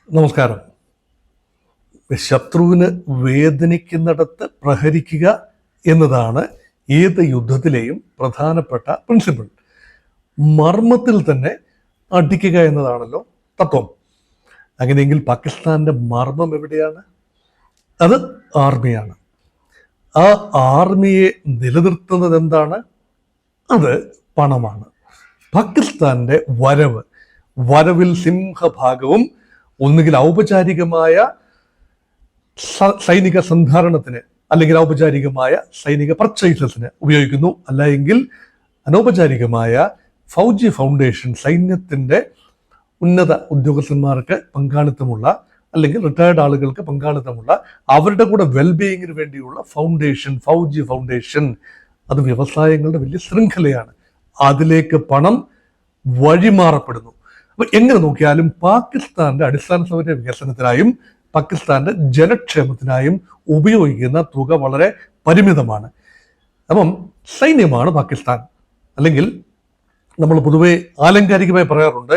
നമസ്കാരം. ശത്രുവിന് വേദനിക്കുന്നിടത്ത് പ്രഹരിക്കുക എന്നതാണ് ഏത് യുദ്ധത്തിലെയും പ്രധാനപ്പെട്ട പ്രിൻസിപ്പിൾ. മർമ്മത്തിൽ തന്നെ അടിക്കുക എന്നതാണല്ലോ തത്വം. അങ്ങനെയെങ്കിൽ പാകിസ്ഥാന്റെ മർമ്മം എവിടെയാണ്? അത് ആർമിയാണ്. ആ ആർമിയെ നിലനിർത്തുന്നത് എന്താണ്? അത് പണമാണ്. പാകിസ്ഥാന്റെ വരവിൽ സിംഹഭാഗവും ഒന്നുകിൽ ഔപചാരികമായ സൈനിക സന്ധാരണത്തിന് അല്ലെങ്കിൽ ഔപചാരികമായ സൈനിക പർച്ചേസസിന് ഉപയോഗിക്കുന്നു, അല്ലെങ്കിൽ അനൗപചാരികമായ ഫൗജി ഫൗണ്ടേഷൻ, സൈന്യത്തിന്റെ ഉന്നത ഉദ്യോഗസ്ഥന്മാർക്ക് പങ്കാളിത്തമുള്ള അല്ലെങ്കിൽ റിട്ടയർഡ് ആളുകൾക്ക് പങ്കാളിത്തമുള്ള അവരുടെ കൂടെ വെൽബീയിങ്ങിന് വേണ്ടിയുള്ള ഫൗജി ഫൗണ്ടേഷൻ, അത് വ്യവസായങ്ങളുടെ വലിയ ശൃംഖലയാണ്. അതിലേക്ക് പണം വഴിമാറപ്പെടുന്നു. അപ്പൊ എങ്ങനെ നോക്കിയാലും പാകിസ്ഥാന്റെ അടിസ്ഥാന സൗകര്യ വികസനത്തിനായും പാകിസ്ഥാന്റെ ജനക്ഷേമത്തിനായും ഉപയോഗിക്കുന്ന തുക വളരെ പരിമിതമാണ്. അപ്പം സൈന്യമാണ് പാകിസ്ഥാൻ. അല്ലെങ്കിൽ നമ്മൾ പൊതുവെ ആലങ്കാരികമായി പറയാറുണ്ട്,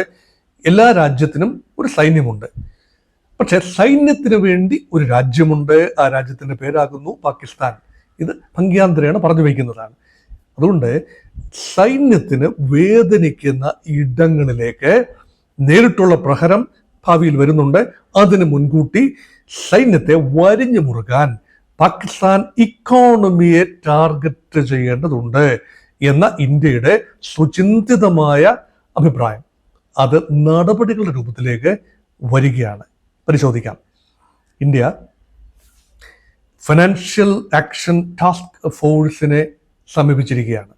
എല്ലാ രാജ്യത്തിനും ഒരു സൈന്യമുണ്ട്. പക്ഷെ സൈന്യത്തിന് വേണ്ടി ഒരു രാജ്യമുണ്ട്, ആ രാജ്യത്തിന്റെ പേരാകുന്നു പാകിസ്ഥാൻ. ഇത് ഭംഗ്യാന്തരേണ പറഞ്ഞു വയ്ക്കുന്നതാണ്. അതുകൊണ്ട് സൈന്യത്തിന് വേദനിക്കുന്ന ഇടങ്ങളിലേക്ക് നേരിട്ടുള്ള പ്രഹരം ഭാവിയിൽ വരുന്നുണ്ട്. അതിന് മുൻകൂട്ടി സൈന്യത്തെ വരിഞ്ഞു മുറുകാൻ പാകിസ്ഥാൻ ഇക്കോണമിയെ ടാർഗറ്റ് ചെയ്യേണ്ടതുണ്ട് എന്ന ഇന്ത്യയുടെ സുചിന്തിതമായ അഭിപ്രായം അത് നടപടികളുടെ രൂപത്തിലേക്ക് വരികയാണ്. പരിശോധിക്കാം. ഇന്ത്യ ഫൈനാൻഷ്യൽ ആക്ഷൻ ടാസ്ക് ഫോഴ്സിനെ സമീപിച്ചിരിക്കുകയാണ്.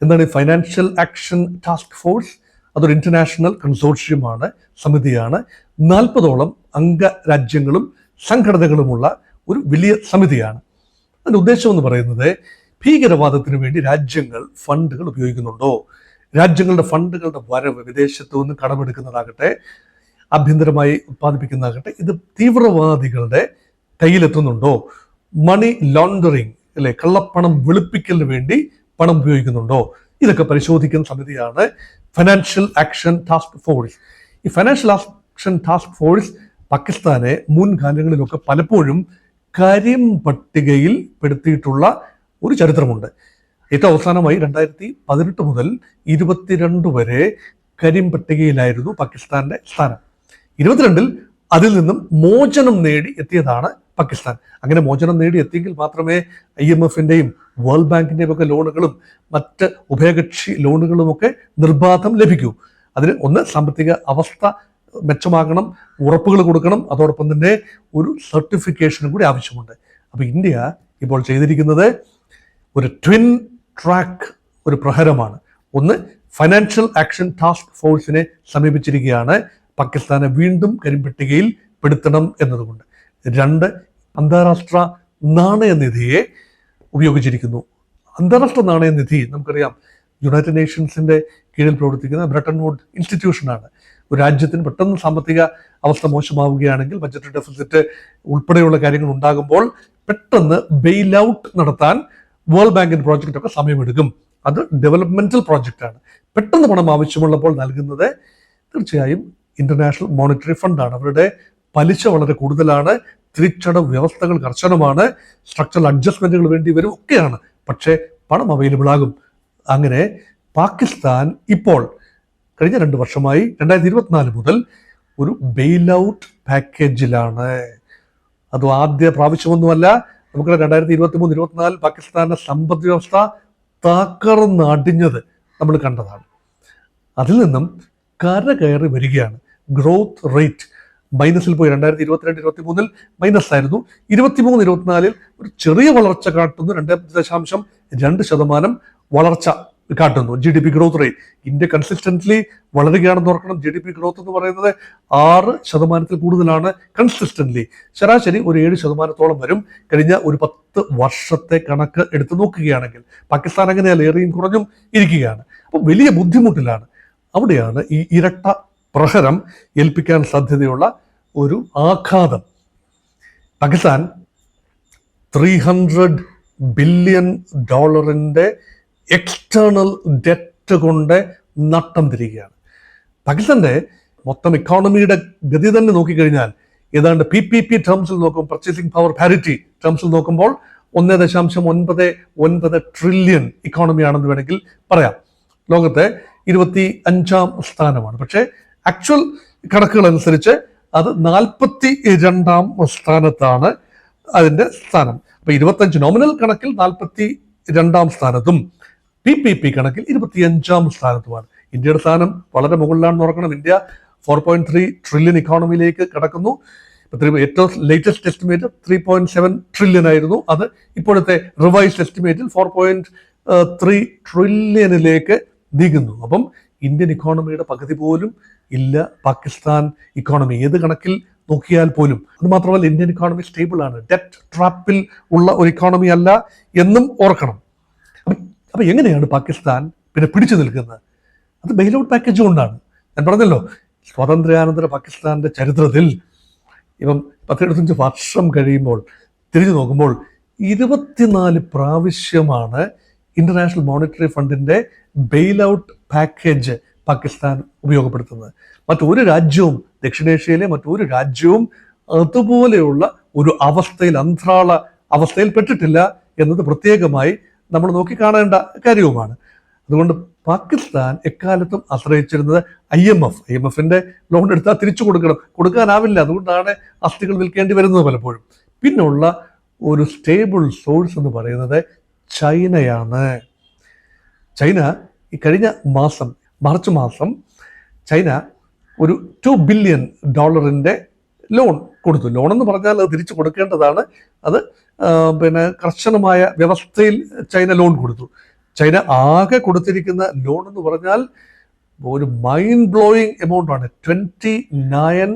എന്താണ് ഈ ഫൈനാൻഷ്യൽ ആക്ഷൻ ടാസ്ക് ഫോഴ്സ്? അതൊരു ഇന്റർനാഷണൽ കൺസോർഷ്യമാണ്, സമിതിയാണ്. 40ഓളം അംഗരാജ്യങ്ങളും സംഘടനകളുമുള്ള ഒരു വലിയ സമിതിയാണ്. അതിൻ്റെ ഉദ്ദേശം എന്ന് പറയുന്നത്, ഭീകരവാദത്തിന് വേണ്ടി രാജ്യങ്ങൾ ഫണ്ടുകൾ ഉപയോഗിക്കുന്നുണ്ടോ, രാജ്യങ്ങളുടെ ഫണ്ടുകളുടെ വരവ് വിദേശത്തു നിന്ന് കടമെടുക്കുന്നതാകട്ടെ ആഭ്യന്തരമായി ഉത്പാദിപ്പിക്കുന്നതാകട്ടെ, ഇത് തീവ്രവാദികളുടെ കയ്യിലെത്തുന്നുണ്ടോ, മണി ലോണ്ടറിങ് അല്ലെ, കള്ളപ്പണം വെളുപ്പിക്കലിന് വേണ്ടി പണം ഉപയോഗിക്കുന്നുണ്ടോ, ഇതൊക്കെ പരിശോധിക്കുന്ന സമിതിയാണ് ഫൈനാൻഷ്യൽ ആക്ഷൻ ടാസ്ക് ഫോഴ്സ്. ഈ ഫൈനാൻഷ്യൽ ആക്ഷൻ ടാസ്ക് ഫോഴ്സ് പാകിസ്ഥാനെ മുൻകാലങ്ങളിലൊക്കെ പലപ്പോഴും കരിം പട്ടികയിൽ പെടുത്തിയിട്ടുള്ള ഒരു ചരിത്രമുണ്ട്. ഏറ്റവും അവസാനമായി 2018 മുതൽ 22 വരെ കരിം പട്ടികയിലായിരുന്നു പാകിസ്ഥാന്റെ സ്ഥാനം. 22 അതിൽ നിന്നും മോചനം നേടി എത്തിയതാണ് പാകിസ്ഥാൻ. അങ്ങനെ മോചനം നേടി എത്തിയെങ്കിൽ മാത്രമേ IMFന്റെയും വേൾഡ് ബാങ്കിന്റെയും ഒക്കെ ലോണുകളും മറ്റ് ഉഭയകക്ഷി ലോണുകളുമൊക്കെ നിർബാധം ലഭിക്കൂ. അതിന് ഒന്ന്, സാമ്പത്തിക അവസ്ഥ മെച്ചമാകണം, ഉറപ്പുകൾ കൊടുക്കണം, അതോടൊപ്പം തന്നെ ഒരു സർട്ടിഫിക്കേഷനും കൂടി ആവശ്യമുണ്ട്. അപ്പോൾ ഇന്ത്യ ഇപ്പോൾ ചെയ്തിരിക്കുന്നത് ഒരു ട്വിൻ ട്രാക്ക് ഒരു പ്രഹരമാണ്. ഒന്ന്, ഫൈനാൻഷ്യൽ ആക്ഷൻ ടാസ്ക് ഫോഴ്സിനെ സമീപിച്ചിരിക്കുകയാണ്, പാകിസ്ഥാനെ വീണ്ടും കരിമ്പട്ടികയിൽ പെടുത്തണം എന്നതുകൊണ്ട്. 2, അന്താരാഷ്ട്ര നാണയനിധിയെ ഉപയോഗിച്ചിരിക്കുന്നു. അന്താരാഷ്ട്ര നാണയനിധി നമുക്കറിയാം, യുണൈറ്റഡ് നേഷൻസിന്റെ കീഴിൽ പ്രവർത്തിക്കുന്ന ബ്രെട്ടൺ വുഡ് ഇൻസ്റ്റിറ്റ്യൂഷനാണ്. ഒരു രാജ്യത്തിന് പെട്ടെന്ന് സാമ്പത്തിക അവസ്ഥ മോശമാവുകയാണെങ്കിൽ, ബജറ്റ് ഡെഫിസിറ്റ് ഉൾപ്പെടെയുള്ള കാര്യങ്ങൾ ഉണ്ടാകുമ്പോൾ പെട്ടെന്ന് ബെയിൽ ഔട്ട് നടത്താൻ വേൾഡ് ബാങ്കിന്റെ പ്രോജക്റ്റൊക്കെ സമയമെടുക്കും. അത് ഡെവലപ്മെന്റൽ പ്രോജക്റ്റാണ്. പെട്ടെന്ന് പണം ആവശ്യമുള്ളപ്പോൾ നൽകുന്നത് തീർച്ചയായും ഇന്റർനാഷണൽ മോണിറ്ററി ഫണ്ടാണ്. അവരുടെ പലിശ വളരെ കൂടുതലാണ്, തിരിച്ചടവ് വ്യവസ്ഥകൾ കർശനമാണ്, സ്ട്രക്ചറൽ അഡ്ജസ്റ്റ്മെന്റുകൾ വേണ്ടി വരും, ഒക്കെയാണ്. പക്ഷേ പണം അവൈലബിൾ ആകും. അങ്ങനെ പാകിസ്ഥാൻ ഇപ്പോൾ കഴിഞ്ഞ 2 വർഷമായി 2024 മുതൽ ഒരു ബെയിൽ ഔട്ട് പാക്കേജിലാണ്. അത് ആദ്യ പ്രാവശ്യമൊന്നുമല്ല. നമുക്ക് 2023-24 പാകിസ്ഥാന്റെ സമ്പദ് വ്യവസ്ഥ തകർന്നടിഞ്ഞത് നമ്മൾ കണ്ടതാണ്. അതിൽ നിന്നും കരകയറി വരികയാണ്. ഗ്രോത്ത് റേറ്റ് മൈനസിൽ പോയി. 2022-23 മൈനസ് ആയിരുന്നു. 23-24 ഒരു ചെറിയ വളർച്ച കാട്ടുന്നു. 2.2% വളർച്ച കാട്ടുന്നു. GDP growth rate. India consistently വളരുകയാണെന്ന് ഓർക്കണം. GDP ഗ്രോത്ത് എന്ന് പറയുന്നത് 6% കൂടുതലാണ് കൺസിസ്റ്റന്റ്ലി. ശരാശരി ഒരു 7% വരും. കഴിഞ്ഞ ഒരു 10 വർഷത്തെ കണക്ക് എടുത്തു നോക്കുകയാണെങ്കിൽ പാകിസ്ഥാൻ അങ്ങനെയല്ല, ഏറിയും കുറഞ്ഞും ഇരിക്കുകയാണ്. അപ്പോൾ വലിയ ബുദ്ധിമുട്ടിലാണ്. അവിടെയാണ് ഈ ഇരട്ട പ്രഹരം ഏൽപ്പിക്കാൻ സാധ്യതയുള്ള ഒരു ആഘാതം. പാകിസ്ഥാൻ $300 ബില്യൺ എക്സ്റ്റേണൽ ഡെറ്റ് കൊണ്ട് നട്ടം തിരികെയാണ്. പാകിസ്ഥാന്റെ മൊത്തം ഇക്കോണമിയുടെ ഗതി തന്നെ നോക്കിക്കഴിഞ്ഞാൽ ഏതാണ്ട് PPP ടേംസിൽ നോക്കും, പർച്ചേസിംഗ് പവർ പാരിറ്റി ടേംസിൽ നോക്കുമ്പോൾ 1.99 ട്രില്യൺ ഇക്കോണമിയാണെന്ന് വേണമെങ്കിൽ പറയാം. ലോകത്തെ 25ാം സ്ഥാനമാണ്. പക്ഷേ ആക്ച്വൽ കണക്കുകൾ അനുസരിച്ച് അത് 42ാം സ്ഥാനത്താണ് അതിൻ്റെ സ്ഥാനം. അപ്പൊ 25 നോമിനൽ കണക്കിൽ 42ാം സ്ഥാനത്തും PPP കണക്കിൽ 25ാം സ്ഥാനത്തുമാണ്. ഇന്ത്യയുടെ സ്ഥാനം വളരെ മുകളിലാണെന്ന് ഓർക്കണം. ഇന്ത്യ 4.3 ട്രില്യൺ ഇക്കോണമിയിലേക്ക് കടക്കുന്നു. ഏറ്റവും ലേറ്റസ്റ്റ് എസ്റ്റിമേറ്റ് 3.7 ട്രില്യൺ ആയിരുന്നു. അത് ഇപ്പോഴത്തെ റിവൈസ്ഡ് എസ്റ്റിമേറ്റിൽ 4.3 ട്രില്യണിലേക്ക് നീങ്ങുന്നു. അപ്പം ഇന്ത്യൻ ഇക്കോണമിയുടെ പകുതി പോലും ഇല്ല പാകിസ്ഥാൻ ഇക്കോണമി, ഏത് കണക്കിൽ നോക്കിയാൽ പോലും. അത് മാത്രമല്ല, ഇന്ത്യൻ ഇക്കോണമി സ്റ്റേബിൾ ആണ്, ഡെറ്റ് ട്രാപ്പിൽ ഉള്ള ഒരു ഇക്കോണമി അല്ല എന്നും ഓർക്കണം. അപ്പൊ എങ്ങനെയാണ് പാകിസ്ഥാൻ പിന്നെ പിടിച്ചു നിൽക്കുന്നത്? അത് ബെയിൽ ഔട്ട് പാക്കേജ് കൊണ്ടാണ്. ഞാൻ പറഞ്ഞല്ലോ, സ്വാതന്ത്ര്യാനന്തര പാകിസ്ഥാന്റെ ചരിത്രത്തിൽ ഇപ്പം 10-25 വർഷം കഴിയുമ്പോൾ തിരിഞ്ഞു നോക്കുമ്പോൾ 24 പ്രാവശ്യമാണ് ഇന്റർനാഷണൽ മോണിറ്ററി ഫണ്ടിന്റെ ബെയിൽ ഔട്ട് പാക്കേജ് പാകിസ്ഥാൻ ഉപയോഗപ്പെടുത്തുന്നത്. മറ്റൊരു രാജ്യവും, ദക്ഷിണേഷ്യയിലെ മറ്റൊരു രാജ്യവും അതുപോലെയുള്ള ഒരു അവസ്ഥയിൽ, അന്ത്രാള അവസ്ഥയിൽ പെട്ടിട്ടില്ല എന്നത് പ്രത്യേകമായി നമ്മൾ നോക്കിക്കാണേണ്ട കാര്യവുമാണ്. അതുകൊണ്ട് പാകിസ്ഥാൻ എക്കാലത്തും ആശ്രയിച്ചിരുന്നത് IMFിന്റെ ലോൺ എടുത്താൽ തിരിച്ചു കൊടുക്കാനാവില്ല. അതുകൊണ്ടാണ് ആസ്തികൾ വിൽക്കേണ്ടി വരുന്നത് പലപ്പോഴും. പിന്നുള്ള ഒരു സ്റ്റേബിൾ സോഴ്സ് എന്ന് പറയുന്നത് ചൈനയാണ്. ചൈന ഈ കഴിഞ്ഞ മാസം, മാർച്ച് മാസം, ചൈന ഒരു $2 ബില്യൺ ലോൺ കൊടുത്തു. ലോൺ എന്ന് പറഞ്ഞാൽ അത് തിരിച്ചു കൊടുക്കേണ്ടതാണ്. അത് കർശനമായ വ്യവസ്ഥയിൽ ചൈന ലോൺ കൊടുത്തു. ചൈന ആകെ കൊടുത്തിരിക്കുന്ന ലോൺ എന്ന് പറഞ്ഞാൽ ഒരു മൈൻഡ് ബ്ലോയിങ് എമൗണ്ട് ആണ്. $29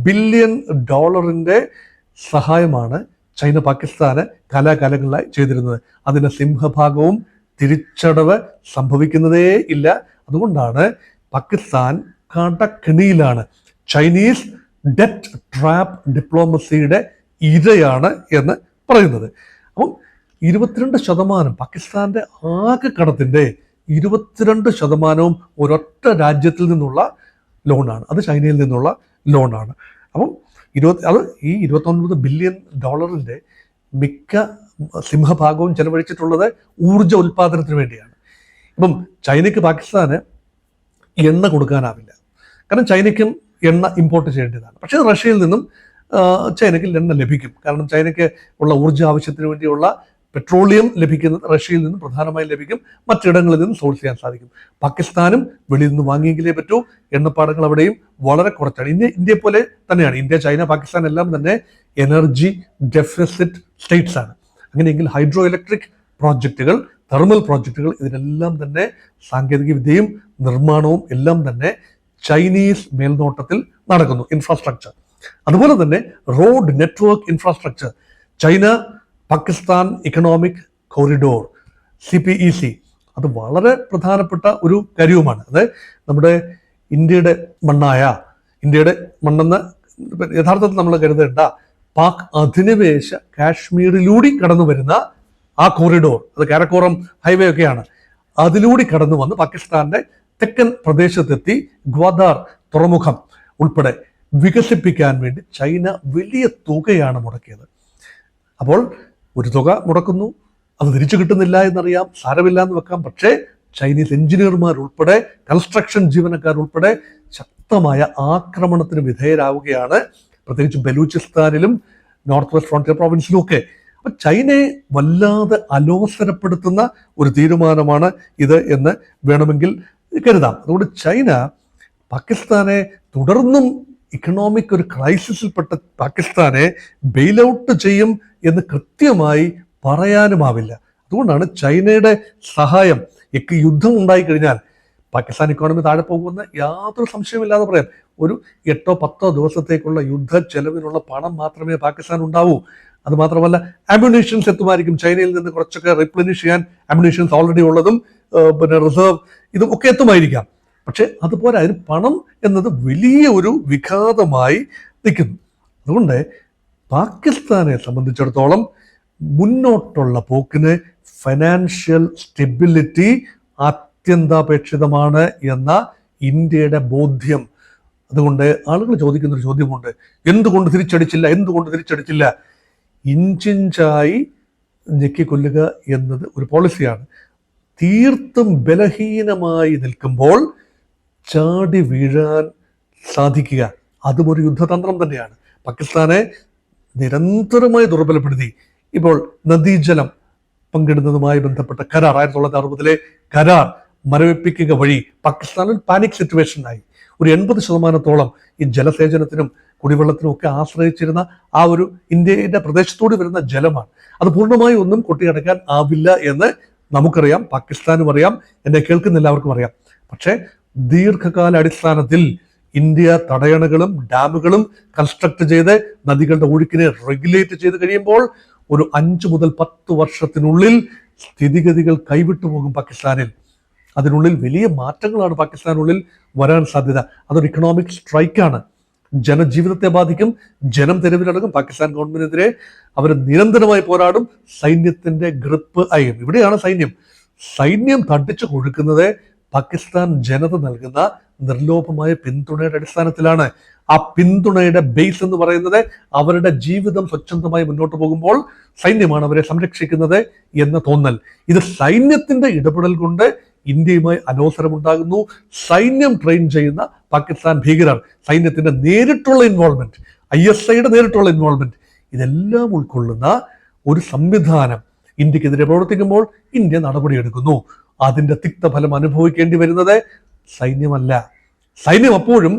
ബില്യൺ സഹായമാണ് ചൈന പാകിസ്ഥാന് കാലാകാലങ്ങളിലായി ചെയ്തിരുന്നത്. അതിൻ്റെ സിംഹഭാഗവും തിരിച്ചടവ് സംഭവിക്കുന്നതേ ഇല്ല. അതുകൊണ്ടാണ് പാകിസ്ഥാൻ കടക്കെണിയിലാണ്. ചൈനീസ് ഡെറ്റ് ട്രാപ്പ് ഡിപ്ലോമസിയുടെ ഇരയാണ് എന്ന് പറയുന്നത്. അപ്പം 22% പാകിസ്ഥാന്റെ ആകെ കടത്തിന്റെ 22% ഒരൊറ്റ രാജ്യത്തിൽ നിന്നുള്ള ലോണാണ്. അത് ചൈനയിൽ നിന്നുള്ള ലോണാണ്. അപ്പം ഈ $29 ബില്യൺ മിക്ക സിംഹഭാഗവും ചെലവഴിച്ചിട്ടുള്ളത് ഊർജ ഉൽപാദനത്തിന് വേണ്ടിയാണ്. ഇപ്പം ചൈനയ്ക്ക് പാകിസ്ഥാന് എണ്ണ കൊടുക്കാനാവില്ല, കാരണം ചൈനയ്ക്കും എണ്ണ ഇമ്പോർട്ട് ചെയ്യേണ്ടതാണ്. പക്ഷേ റഷ്യയിൽ നിന്നും ചൈനയ്ക്ക് എണ്ണ ലഭിക്കും. കാരണം ചൈനയ്ക്ക് ഉള്ള ഊർജ്ജ ആവശ്യത്തിന് വേണ്ടിയുള്ള പെട്രോളിയം ലഭിക്കുന്നത് റഷ്യയിൽ നിന്നും പ്രധാനമായും ലഭിക്കും. മറ്റിടങ്ങളിൽ നിന്നും സോഴ്സ് ചെയ്യാൻ സാധിക്കും. പാകിസ്ഥാനും വെളിയിൽ നിന്ന് വാങ്ങിയെങ്കിലേ പറ്റൂ. എണ്ണപ്പാടങ്ങൾ അവിടെയും വളരെ കുറച്ചാണ്. ഇന്ത്യയെ പോലെ തന്നെയാണ്. ഇന്ത്യ, ചൈന, പാകിസ്ഥാൻ എല്ലാം തന്നെ എനർജി ഡെഫിസിറ്റ് സ്റ്റേറ്റ്സ് ആണ്. അങ്ങനെയെങ്കിൽ ഹൈഡ്രോ ഇലക്ട്രിക് പ്രോജക്റ്റുകൾ, തെർമൽ പ്രോജക്റ്റുകൾ, ഇതിനെല്ലാം തന്നെ സാങ്കേതിക വിദ്യയും നിർമ്മാണവും എല്ലാം തന്നെ ചൈനീസ് മേൽനോട്ടത്തിൽ നടക്കുന്നു. ഇൻഫ്രാസ്ട്രക്ചർ, അതുപോലെ തന്നെ road network infrastructure, China Pakistan economic corridor CPEC, അത് വളരെ പ്രധാനപ്പെട്ട ഒരു കാര്യവുമാണ്. അത് നമ്മുടെ ഇന്ത്യയുടെ മണ്ണെന്ന് യഥാർത്ഥത്തിൽ നമ്മൾ കരുതേണ്ട പാക് അധിനിവേശ കാശ്മീരിലൂടെ കടന്നു വരുന്ന ആ കോറിഡോർ, അത് കാരക്കോറം ഹൈവേ ഒക്കെയാണ്, അതിലൂടെ കടന്നു വന്ന് പാകിസ്ഥാന്റെ തെക്കൻ പ്രദേശത്തെത്തി ഗ്വാദാർ തുറമുഖം ഉൾപ്പെടെ വികസിപ്പിക്കാൻ വേണ്ടി ചൈന വലിയ തുകയാണ് മുടക്കിയത്. അപ്പോൾ ഒരു തുക മുടക്കുന്നു, അത് തിരിച്ചു കിട്ടുന്നില്ല എന്നറിയാം, സാരമില്ല എന്ന് വെക്കാം. പക്ഷേ ചൈനീസ് എഞ്ചിനീയർമാർ ഉൾപ്പെടെ, കൺസ്ട്രക്ഷൻ ജീവനക്കാർ ഉൾപ്പെടെ ശക്തമായ ആക്രമണത്തിന് വിധേയരാവുകയാണ്, പ്രത്യേകിച്ച് ബലൂചിസ്ഥാനിലും നോർത്ത് വെസ്റ്റ് ഫ്രോണ്ടിയർ പ്രോവിൻസിലും ഒക്കെ. അപ്പൊ ചൈനയെ വല്ലാതെ അലോസരപ്പെടുത്തുന്ന ഒരു തീരുമാനമാണ് ഇത് എന്ന് വേണമെങ്കിൽ കരുതാം. അതുകൊണ്ട് ചൈന പാകിസ്ഥാനെ തുടർന്നും ഇക്കണോമിക് ഒരു ക്രൈസിസിൽപ്പെട്ട പാകിസ്ഥാനെ ബെയിൽ ഔട്ട് ചെയ്യും എന്ന് കൃത്യമായി പറയാനുമാവില്ല. അതുകൊണ്ടാണ് ചൈനയുടെ സഹായം, യുദ്ധം ഉണ്ടായിക്കഴിഞ്ഞാൽ പാകിസ്ഥാൻ ഇക്കോണമി താഴെ പോകുമെന്ന് യാതൊരു സംശയമില്ലാതെ പറയാം. ഒരു 8-10 ദിവസത്തേക്കുള്ള യുദ്ധ ചെലവിനുള്ള പണം മാത്രമേ പാകിസ്ഥാൻ ഉണ്ടാവൂ. അത് മാത്രമല്ല, അമ്യൂണീഷൻസ് എത്തുമായിരിക്കും. ചൈനയിൽ നിന്ന് കുറച്ചൊക്കെ റിപ്ലനിഷ് ചെയ്യാൻ അമ്യൂണീഷൻസ് ഓൾറെഡി ഉള്ളതും റിസർവ് ഇതും ഒക്കെ എത്തുമായിരിക്കാം. പക്ഷെ അതുപോലെ അതിന് പണം എന്നത് വലിയ ഒരു വിഘാതമായി നിൽക്കുന്നു. അതുകൊണ്ട് പാകിസ്ഥാനെ സംബന്ധിച്ചിടത്തോളം മുന്നോട്ടുള്ള പോക്കിന് ഫൈനാൻഷ്യൽ സ്റ്റെബിലിറ്റി അത്യന്താപേക്ഷിതമാണ് എന്ന ഇന്ത്യയുടെ ബോധ്യം അതുകൊണ്ട് ആളുകൾ ചോദിക്കുന്ന ഒരു ചോദ്യമുണ്ട്, എന്തുകൊണ്ട് തിരിച്ചടിച്ചില്ല? ഇഞ്ചിഞ്ചായി ഞെക്കിക്കൊല്ലുക എന്നത് ഒരു പോളിസിയാണ്. തീർത്തും ബലഹീനമായി നിൽക്കുമ്പോൾ ചാടി വീഴാൻ സാധിക്കുക, അതും ഒരു യുദ്ധതന്ത്രം തന്നെയാണ്. പാകിസ്ഥാനെ നിരന്തരമായി ദുർബലപ്പെടുത്തി. ഇപ്പോൾ നദീജലം പങ്കിടുന്നതുമായി ബന്ധപ്പെട്ട കരാർ, 1960 കരാർ മരവിപ്പിക്കുക വഴി പാകിസ്ഥാനിൽ പാനിക് സിറ്റുവേഷനായി. ഒരു 80% ഈ ജലസേചനത്തിനും കുടിവെള്ളത്തിനും ഒക്കെ ആശ്രയിച്ചിരുന്ന ആ ഒരു ഇന്ത്യയുടെ പ്രദേശത്തോട് വരുന്ന ജലമാണ്. അത് പൂർണ്ണമായി ഒന്നും കൊട്ടിയടക്കാൻ ആവില്ല എന്ന് നമുക്കറിയാം, പാകിസ്ഥാനും അറിയാം, എന്നെ കേൾക്കുന്ന എല്ലാവർക്കും അറിയാം. പക്ഷേ ദീർഘകാല അടിസ്ഥാനത്തിൽ ഇന്ത്യ തടയണകളും ഡാമുകളും കൺസ്ട്രക്ട് ചെയ്ത് നദികളുടെ ഒഴുക്കിനെ റെഗുലേറ്റ് ചെയ്ത് കഴിയുമ്പോൾ ഒരു 5 മുതൽ 10 വർഷത്തിനുള്ളിൽ സ്ഥിതിഗതികൾ കൈവിട്ടു പോകും പാകിസ്ഥാനിൽ. അതിനുള്ളിൽ വലിയ മാറ്റങ്ങളാണ് പാകിസ്ഥാനുള്ളിൽ വരാൻ സാധ്യത. അതൊരു ഇക്കണോമിക് സ്ട്രൈക്കാണ്, ജനജീവിതത്തെ ബാധിക്കും, ജനം തെരുവിലടങ്ങും, പാകിസ്ഥാൻ ഗവൺമെന്റിനെതിരെ അവർ നിരന്തരമായി പോരാടും, സൈന്യത്തിന്റെ ഗ്രിപ്പ് അയും. ഇവിടെയാണ് സൈന്യം തട്ടിച്ചു കൊടുക്കുന്നത് പാകിസ്ഥാൻ ജനത നൽകുന്ന നിർലോഭമായ പിന്തുണയുടെ അടിസ്ഥാനത്തിലാണ്. ആ പിന്തുണയുടെ ബേസ് എന്ന് പറയുന്നത് അവരുടെ ജീവിതം സ്വച്ഛന്തമായി മുന്നോട്ട് പോകുമ്പോൾ സൈന്യമാണ് അവരെ സംരക്ഷിക്കുന്നത് എന്ന തോന്നൽ. ഇത് സൈന്യത്തിന്റെ ഇടപെടൽ കൊണ്ട് ഇന്ത്യയുമായി അലോസരമുണ്ടാകുന്നു. സൈന്യം ട്രെയിൻ ചെയ്യുന്ന പാകിസ്ഥാൻ ഭീകരർ, സൈന്യത്തിന്റെ നേരിട്ടുള്ള ഇൻവോൾവ്മെന്റ്, ISIയുടെ നേരിട്ടുള്ള ഇൻവോൾവ്മെന്റ്, ഇതെല്ലാം ഉൾക്കൊള്ളുന്ന ഒരു സംവിധാനം ഇന്ത്യക്കെതിരെ പ്രവർത്തിക്കുമ്പോൾ ഇന്ത്യ നടപടിയെടുക്കുന്നു. അതിന്റെ തിക്തഫലം അനുഭവിക്കേണ്ടി വരുന്നത് സൈന്യമല്ല. സൈന്യം അപ്പോഴും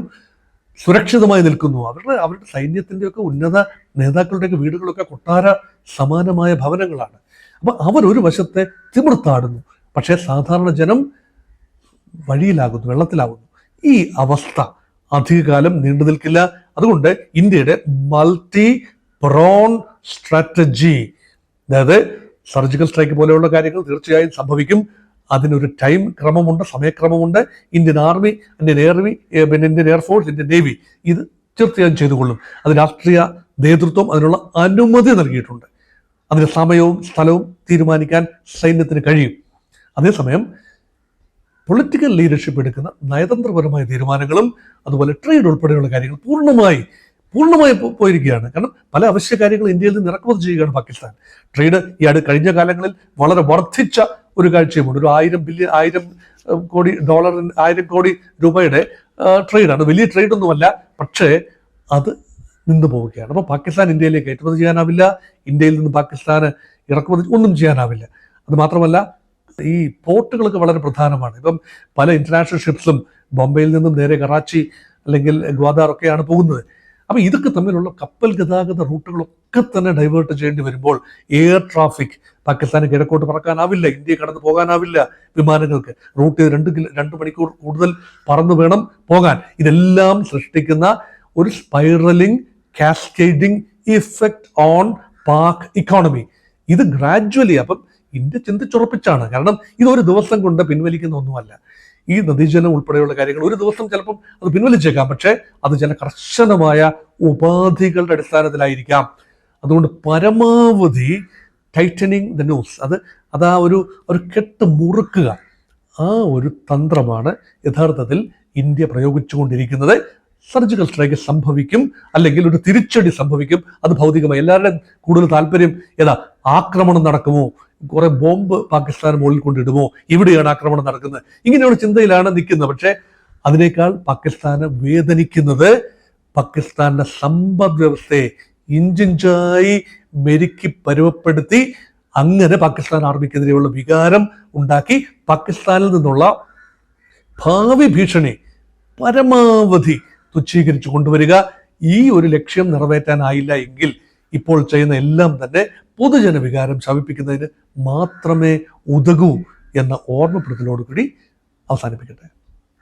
സുരക്ഷിതമായി നിൽക്കുന്നു. അവരുടെ സൈന്യത്തിൻ്റെയൊക്കെ ഉന്നത നേതാക്കളുടെയൊക്കെ വീടുകളൊക്കെ കൊട്ടാര സമാനമായ ഭവനങ്ങളാണ്. അപ്പൊ അവരൊരു വശത്തെ തിമിർത്താടുന്നു, പക്ഷേ സാധാരണ ജനം വഴിയിലാകുന്നു, വെള്ളത്തിലാകുന്നു. ഈ അവസ്ഥ അധികകാലം നീണ്ടു നിൽക്കില്ല. അതുകൊണ്ട് ഇന്ത്യയുടെ മൾട്ടി പ്രോൺ സ്ട്രാറ്റജി, അതായത് സർജിക്കൽ സ്ട്രൈക്ക് പോലെയുള്ള കാര്യങ്ങൾ തീർച്ചയായും സംഭവിക്കും. അതിനൊരു ടൈം ക്രമമുണ്ട്, സമയക്രമമുണ്ട്. ഇന്ത്യൻ ആർമി, ഇന്ത്യൻ എയർവി, പിന്നെ ഇന്ത്യൻ എയർഫോഴ്സ്, ഇന്ത്യൻ നേവി ഇത് തീർച്ചയായും ചെയ്തുകൊള്ളും. അത് രാഷ്ട്രീയ നേതൃത്വം അതിനുള്ള അനുമതി നൽകിയിട്ടുണ്ട്. അതിന്റെ സമയവും സ്ഥലവും തീരുമാനിക്കാൻ സൈന്യത്തിന് കഴിയും. അതേസമയം പൊളിറ്റിക്കൽ ലീഡർഷിപ്പ് എടുക്കുന്ന നയതന്ത്രപരമായ തീരുമാനങ്ങളും അതുപോലെ ട്രേഡ് ഉൾപ്പെടെയുള്ള കാര്യങ്ങൾ പൂർണ്ണമായി പോയിരിക്കുകയാണ്. കാരണം പല അവശ്യ കാര്യങ്ങൾ ഇന്ത്യയിൽ നിന്ന് ഇറക്കുമതി ചെയ്യുകയാണ് പാകിസ്ഥാൻ. ട്രേഡ് കഴിഞ്ഞ കാലങ്ങളിൽ വളരെ വർദ്ധിച്ച ഒരു കാഴ്ചയുമുണ്ട്. ഒരു 1000 കോടി ഡോളർ, 1000 കോടി രൂപയുടെ ട്രേഡാണ്. വലിയ ട്രേഡ് ഒന്നുമല്ല, പക്ഷേ അത് നിന്നു പോവുകയാണ്. അപ്പോൾ പാകിസ്ഥാൻ ഇന്ത്യയിലേക്ക് കയറ്റുമതി ചെയ്യാനാവില്ല, ഇന്ത്യയിൽ നിന്ന് പാകിസ്ഥാന് ഇറക്കുമതി ഒന്നും ചെയ്യാനാവില്ല. അത് മാത്രമല്ല, ഈ പോർട്ടുകളൊക്കെ വളരെ പ്രധാനമാണ്. ഇപ്പം പല ഇന്റർനാഷണൽ ഷിപ്സും ബോംബെയിൽ നിന്നും നേരെ കറാച്ചി അല്ലെങ്കിൽ ഗ്വാദാർ ഒക്കെയാണ് പോകുന്നത്. അപ്പം ഇതൊക്കെ തമ്മിലുള്ള കപ്പൽ ഗതാഗത റൂട്ടുകളൊക്കെ തന്നെ ഡൈവേർട്ട് ചെയ്യേണ്ടി വരുമ്പോൾ എയർ ട്രാഫിക്, പാകിസ്ഥാന് കിഴക്കോട്ട് പറക്കാനാവില്ല, ഇന്ത്യയെ കടന്നു പോകാനാവില്ല വിമാനങ്ങൾക്ക്. റൂട്ട് 2 മണിക്കൂർ കൂടുതൽ പറന്നു വേണം പോകാൻ. ഇതെല്ലാം സൃഷ്ടിക്കുന്ന ഒരു spiralling cascading effect on Pak economy. ഇത് ഗ്രാജ്വലി, അപ്പം ഇന്ത്യ ചിന്തിച്ചുറപ്പിച്ചാണ്. കാരണം ഇതൊരു ദിവസം കൊണ്ട് പിൻവലിക്കുന്ന ഒന്നുമല്ല. ഈ നദീജലം ഉൾപ്പെടെയുള്ള കാര്യങ്ങൾ ഒരു ദിവസം ചിലപ്പം അത് പിൻവലിച്ചേക്കാം, പക്ഷേ അത് ചില കർശനമായ ഉപാധികളുടെ അടിസ്ഥാനത്തിലായിരിക്കാം. അതുകൊണ്ട് പരമാവധി ടൈറ്റനിങ് ദ നോസ്, അത് ഒരു കെട്ട് മുറുക്കുക, ആ ഒരു തന്ത്രമാണ് യഥാർത്ഥത്തിൽ ഇന്ത്യ പ്രയോഗിച്ചുകൊണ്ടിരിക്കുന്നത്. സർജിക്കൽ സ്ട്രൈക്ക് സംഭവിക്കും, അല്ലെങ്കിൽ ഒരു തിരിച്ചടി സംഭവിക്കും. അത് ഭൗതികമായി എല്ലാവരുടെയും കൂടുതൽ താല്പര്യം ആക്രമണം നടക്കുമോ, കുറെ ബോംബ് പാകിസ്ഥാൻ മുകളിൽ കൊണ്ടിടുമോ, ഇവിടെയാണ് ആക്രമണം നടക്കുന്നത്, ഇങ്ങനെയുള്ള ചിന്തയിലാണ് നിൽക്കുന്നത്. പക്ഷേ അതിനേക്കാൾ പാകിസ്ഥാന് വേദനിക്കുന്നത് പാകിസ്ഥാന്റെ സമ്പദ് വ്യവസ്ഥയെ ഇഞ്ചിഞ്ചായി മെരുക്കി പരുവപ്പെടുത്തി അങ്ങനെ പാകിസ്ഥാൻ ആർമിക്കെതിരെയുള്ള വികാരം ഉണ്ടാക്കി പാകിസ്ഥാനിൽ നിന്നുള്ള ഭാവി ഭീഷണി പരമാവധി തുച്ഛീകരിച്ചു കൊണ്ടുവരിക. ഈ ഒരു ലക്ഷ്യം നിറവേറ്റാനായില്ല എങ്കിൽ ഇപ്പോൾ ചെയ്യുന്ന എല്ലാം തന്നെ പൊതുജന വികാരം ശമിപ്പിക്കുന്നതിന് മാത്രമേ ഉതകൂ എന്ന ഓർമ്മപ്പെടുത്തലോടുകൂടി അവസാനിപ്പിക്കട്ടെ.